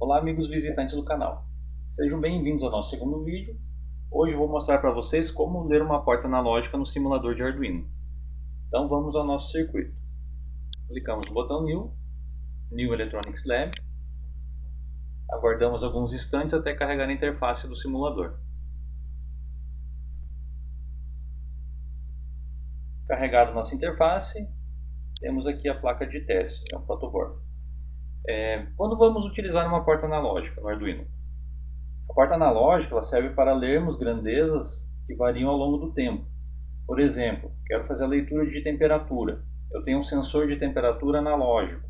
Olá amigos visitantes do canal, sejam bem-vindos ao nosso segundo vídeo. Hoje eu vou mostrar para vocês como ler uma porta analógica no simulador de Arduino. Então vamos ao nosso circuito. Clicamos no botão New Electronics Lab. Aguardamos alguns instantes até carregar a interface do simulador. Carregada nossa interface, temos aqui a placa de testes, um protoboard. Quando vamos utilizar uma porta analógica no Arduino? A porta analógica ela serve para lermos grandezas que variam ao longo do tempo. Por exemplo, quero fazer a leitura de temperatura. Eu tenho um sensor de temperatura analógico.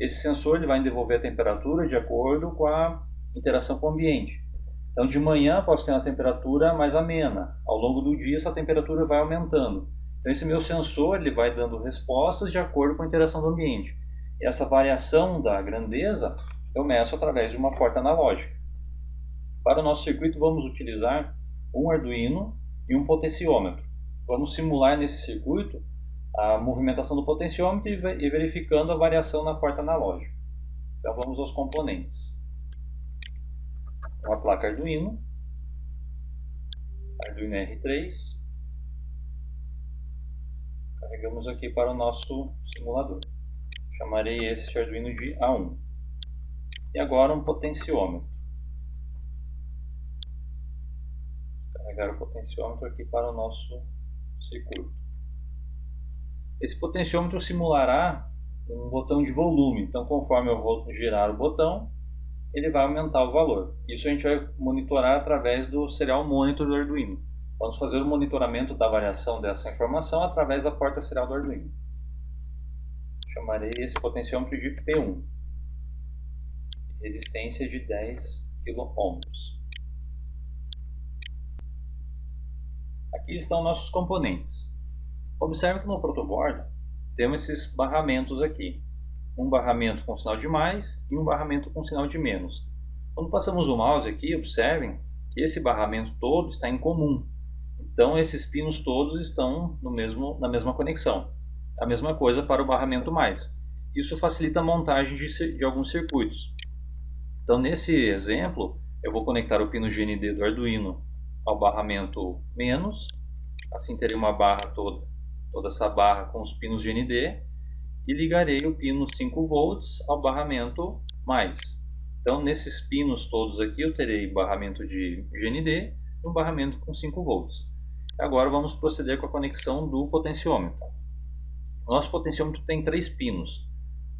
Esse sensor ele vai devolver a temperatura de acordo com a interação com o ambiente. Então de manhã posso ter uma temperatura mais amena. Ao longo do dia essa temperatura vai aumentando. Então esse meu sensor ele vai dando respostas de acordo com a interação do ambiente. E essa variação da grandeza eu meço através de uma porta analógica. Para o nosso circuito vamos utilizar um Arduino e um potenciômetro. Vamos simular nesse circuito a movimentação do potenciômetro e verificando a variação na porta analógica. Então vamos aos componentes. Uma placa Arduino R3. Carregamos aqui para o nosso simulador. Chamarei este Arduino de A1. E agora um potenciômetro. Carregar o potenciômetro aqui para o nosso circuito. Esse potenciômetro simulará um botão de volume. Então conforme eu vou girar o botão, ele vai aumentar o valor. Isso a gente vai monitorar através do Serial Monitor do Arduino. Vamos fazer o monitoramento da variação dessa informação através da porta serial do Arduino. Chamarei esse potenciômetro de P1. Resistência de 10 kΩ. Aqui estão nossos componentes. Observe que no protoboard temos esses barramentos aqui. Um barramento com sinal de mais e um barramento com sinal de menos. Quando passamos o mouse aqui, observem que esse barramento todo está em comum. Então esses pinos todos estão na mesma conexão. A mesma coisa para o barramento mais. Isso facilita a montagem de alguns circuitos. Então nesse exemplo, eu vou conectar o pino GND do Arduino ao barramento menos. Assim terei uma barra toda essa barra com os pinos GND. E ligarei o pino 5 volts ao barramento mais. Então nesses pinos todos aqui eu terei barramento de GND e um barramento com 5 volts. Agora vamos proceder com a conexão do potenciômetro. O nosso potenciômetro tem 3 pinos.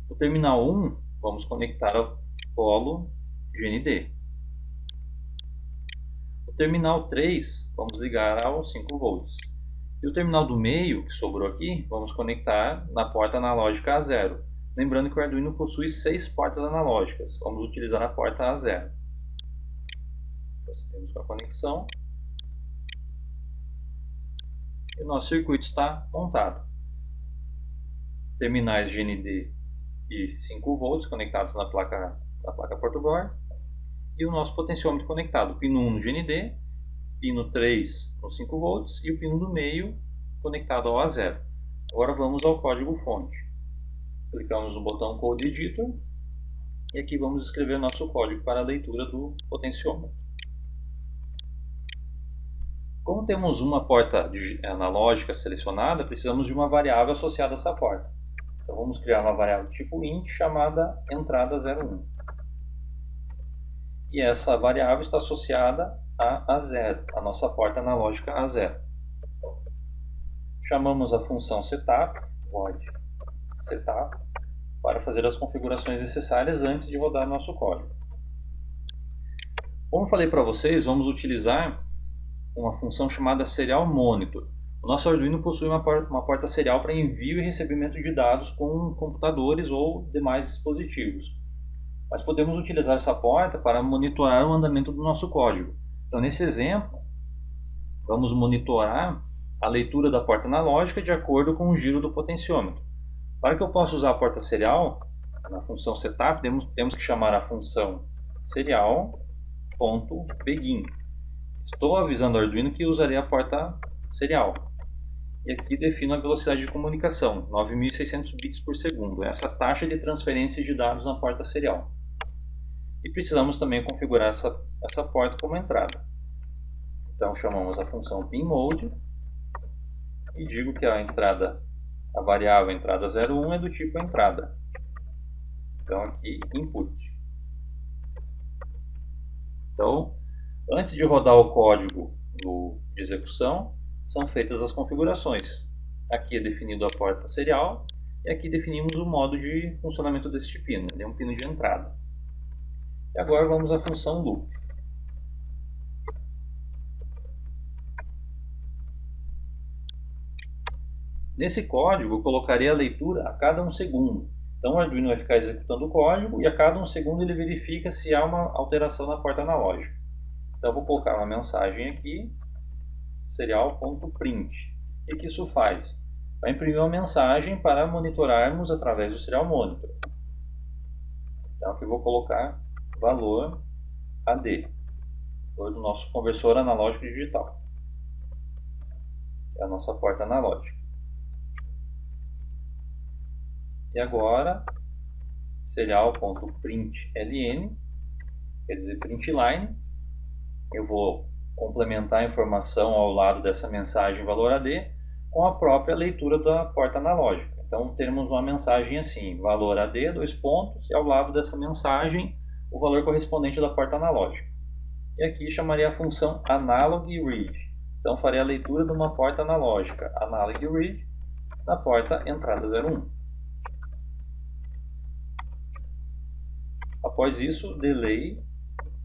O terminal 1 vamos conectar ao polo GND. O terminal 3 vamos ligar aos 5 volts. E o terminal do meio, que sobrou aqui, vamos conectar na porta analógica A0. Lembrando que o Arduino possui 6 portas analógicas. Vamos utilizar a porta A0. Procedemos com a conexão. E o nosso circuito está montado. Terminais GND e 5 volts conectados na placa protoboard. E o nosso potenciômetro conectado. Pino 1 no GND, pino 3 no 5 volts e o pino do meio conectado ao A0. Agora vamos ao código fonte. Clicamos no botão Code Editor e aqui vamos escrever nosso código para a leitura do potenciômetro. Como temos uma porta analógica selecionada, precisamos de uma variável associada a essa porta. Então vamos criar uma variável tipo int chamada entrada01. E essa variável está associada a A0, a nossa porta analógica A0. Chamamos a função setup, void setup, para fazer as configurações necessárias antes de rodar nosso código. Como eu falei para vocês, vamos utilizar uma função chamada Serial Monitor. O nosso Arduino possui uma porta serial para envio e recebimento de dados com computadores ou demais dispositivos. Mas podemos utilizar essa porta para monitorar o andamento do nosso código. Então nesse exemplo, vamos monitorar a leitura da porta analógica de acordo com o giro do potenciômetro. Para que eu possa usar a porta serial, na função setup, temos que chamar a função serial.begin. Estou avisando ao Arduino que usarei a porta serial. E aqui defino a velocidade de comunicação, 9.600 bits por segundo. Essa taxa de transferência de dados na porta serial. E precisamos também configurar essa porta como entrada. Então chamamos a função pinMode e digo que a variável entrada 01 é do tipo entrada. Então aqui input. Então, antes de rodar o código de execução, são feitas as configurações. Aqui é definido a porta serial e aqui definimos o modo de funcionamento deste pino. Ele é um pino de entrada. E agora vamos à função loop. Nesse código eu colocarei a leitura a cada 1 segundo. Então o Arduino vai ficar executando o código e a cada 1 segundo ele verifica se há uma alteração na porta analógica. Então eu vou colocar uma mensagem aqui, serial.print. E o que isso faz? Vai imprimir uma mensagem para monitorarmos através do serial monitor. Então aqui eu vou colocar valor AD, valor do nosso conversor analógico digital. É a nossa porta analógica. E agora, serial.println, quer dizer printline, eu vou complementar a informação ao lado dessa mensagem valor AD com a própria leitura da porta analógica. Então teremos uma mensagem assim, valor AD, dois pontos, e ao lado dessa mensagem o valor correspondente da porta analógica. E aqui chamarei a função analogRead. Então farei a leitura de uma porta analógica, analogRead, na porta entrada 01. Após isso, delay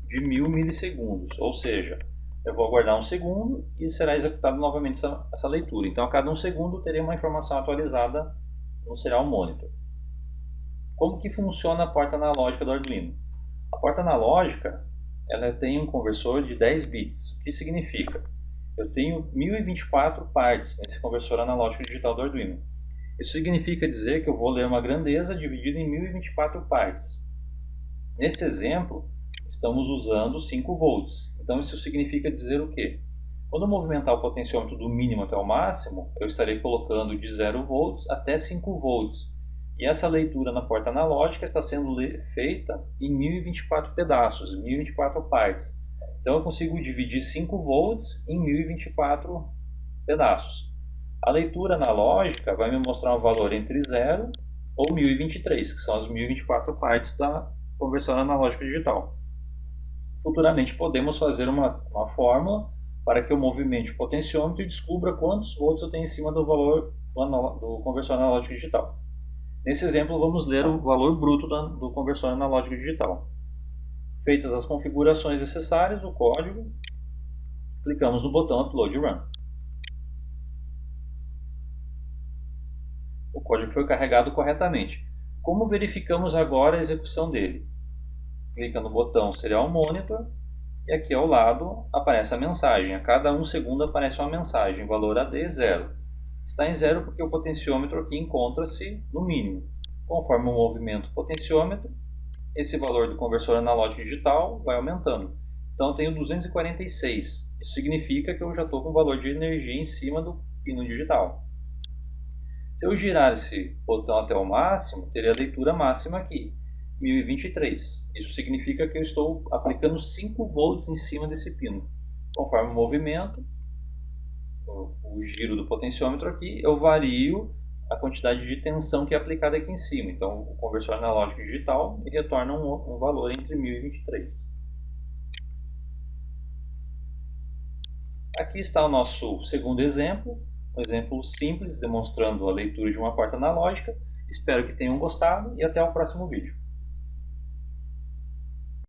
de 1000 milissegundos, ou seja, eu vou aguardar 1 segundo e será executada novamente essa leitura. Então, a cada 1 segundo, terei uma informação atualizada no serial monitor. Como que funciona a porta analógica do Arduino? A porta analógica ela tem um conversor de 10 bits. O que significa? Eu tenho 1024 partes nesse conversor analógico digital do Arduino. Isso significa dizer que eu vou ler uma grandeza dividida em 1024 partes. Nesse exemplo, estamos usando 5 volts. Então isso significa dizer o quê? Quando eu movimentar o potenciômetro do mínimo até o máximo, eu estarei colocando de 0 volts até 5 volts. E essa leitura na porta analógica está sendo feita em 1024 pedaços, 1024 partes. Então eu consigo dividir 5 volts em 1024 pedaços. A leitura analógica vai me mostrar um valor entre 0 ou 1023, que são as 1024 partes da conversão analógica digital. Futuramente podemos fazer uma fórmula para que eu movimente o potenciômetro e descubra quantos volts eu tenho em cima do valor do conversor analógico digital. Nesse exemplo vamos ler o valor bruto do conversor analógico digital. Feitas as configurações necessárias, o código, clicamos no botão Upload Run. O código foi carregado corretamente. Como verificamos agora a execução dele? Clica no botão Serial Monitor e aqui ao lado aparece a mensagem. A cada 1 segundo aparece uma mensagem, valor AD 0. Está em 0 porque o potenciômetro aqui encontra-se no mínimo. Conforme o movimento do potenciômetro, esse valor do conversor analógico digital vai aumentando. Então eu tenho 246. Isso significa que eu já estou com o valor de energia em cima do pino digital. Se eu girar esse botão até o máximo, terei a leitura máxima aqui, 1023. Isso significa que eu estou aplicando 5 volts em cima desse pino. Conforme o movimento, o giro do potenciômetro aqui, eu vario a quantidade de tensão que é aplicada aqui em cima. Então o conversor analógico digital me retorna um valor entre 1000 e 23. Aqui está o nosso segundo exemplo, um exemplo simples demonstrando a leitura de uma porta analógica. Espero que tenham gostado e até o próximo vídeo.